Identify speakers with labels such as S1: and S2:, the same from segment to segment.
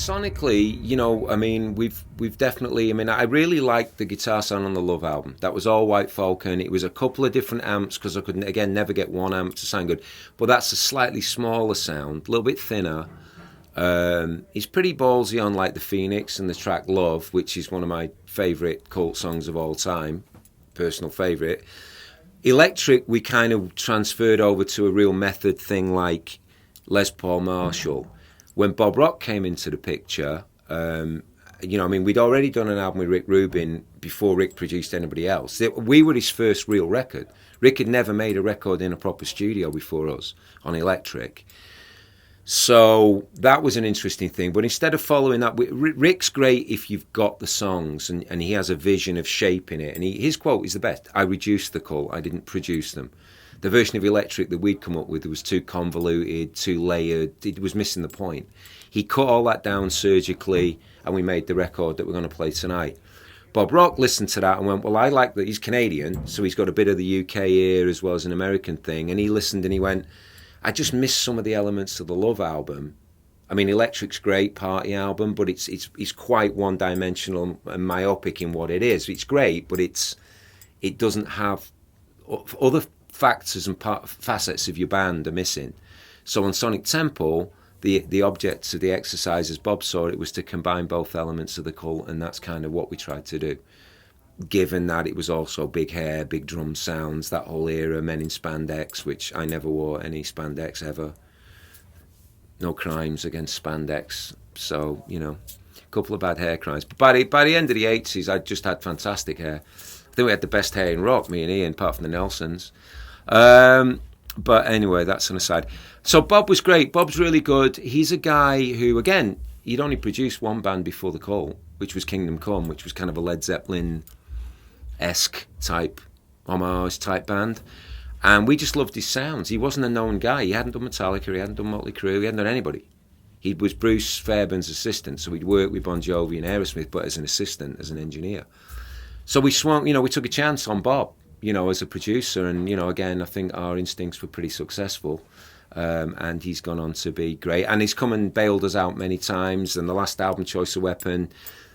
S1: sonically, you know, I mean, we've definitely. I mean, I really liked the guitar sound on the Love album. That was all White Falcon. It was a couple of different amps because I couldn't again never get one amp to sound good. But that's a slightly smaller sound, a little bit thinner. He's pretty ballsy on like the Phoenix and the track Love, which is one of my favourite Cult songs of all time, personal favourite. Electric, we kind of transferred over to a real method thing like Les Paul Marshall. When Bob Rock came into the picture, you know, I mean, we'd already done an album with Rick Rubin before Rick produced anybody else. We were his first real record. Rick had never made a record in a proper studio before us on Electric. So that was an interesting thing. But instead of following that, Rick's great if you've got the songs and he has a vision of shaping it. And his quote is the best. I reduced the Cult, I didn't produce them. The version of Electric that we'd come up with was too convoluted, too layered. It was missing the point. He cut all that down surgically and we made the record that we're going to play tonight. Bob Rock listened to that and went, well, I like that. He's Canadian, so he's got a bit of the UK ear as well as an American thing. And he listened and he went, I just missed some of the elements of the Love album. I mean, Electric's great party album, but it's quite one-dimensional and myopic in what it is. It's great, but it doesn't have other factors and facets of your band are missing. So on Sonic Temple, the object of the exercise, as Bob saw it, was to combine both elements of the Cult, and that's kind of what we tried to do. Given that it was also big hair, big drum sounds, that whole era, men in spandex, which I never wore any spandex ever. No crimes against spandex. So, you know, a couple of bad hair crimes. But by the end of the 80s, I just had fantastic hair. I think we had the best hair in rock, me and Ian, apart from the Nelsons. But anyway, that's an aside. So Bob was great. Bob's really good. He's a guy who, again, he'd only produced one band before the Cult, which was Kingdom Come, which was kind of a Led Zeppelin-esque type, homage type band. And we just loved his sounds. He wasn't a known guy. He hadn't done Metallica, he hadn't done Motley Crue, he hadn't done anybody. He was Bruce Fairbairn's assistant, so he'd worked with Bon Jovi and Aerosmith, but as an assistant, as an engineer. So we swung, you know, we took a chance on Bob, you know, as a producer. And, you know, again, I think our instincts were pretty successful. And he's gone on to be great. And he's come and bailed us out many times. And the last album, Choice of Weapon,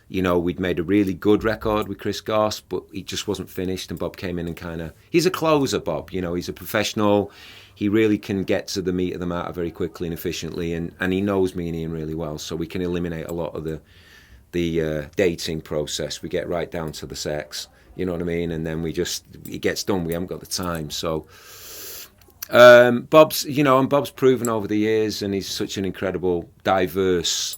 S1: you know, we'd made a really good record with Chris Goss, but he just wasn't finished. And Bob came in and kind of... He's a closer, Bob. You know, he's a professional. He really can get to the meat of the matter very quickly and efficiently. And he knows me and Ian really well. So we can eliminate a lot of the dating process. We get right down to the sex. You know what I mean? And then it gets done. We haven't got the time. So... Bob's, you know, and Bob's proven over the years, and he's such an incredible, diverse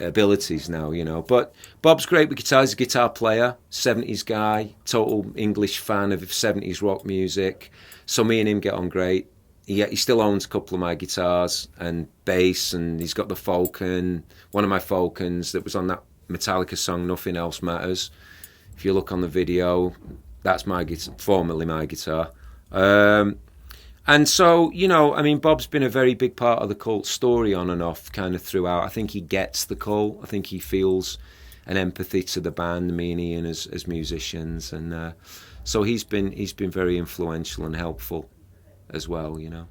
S1: abilities now, you know. But Bob's great with guitar. He's a guitar player, 70s guy, total English fan of 70s rock music. So me and him get on great. He still owns a couple of my guitars and bass, and he's got the Falcon, one of my Falcons that was on that Metallica song, Nothing Else Matters. If you look on the video, that's my guitar, formerly my guitar. And so, you know, I mean, Bob's been a very big part of the Cult story on and off kind of throughout. I think he gets the Cult. I think he feels an empathy to the band, me and Ian, as musicians. And so he's been very influential and helpful as well, you know.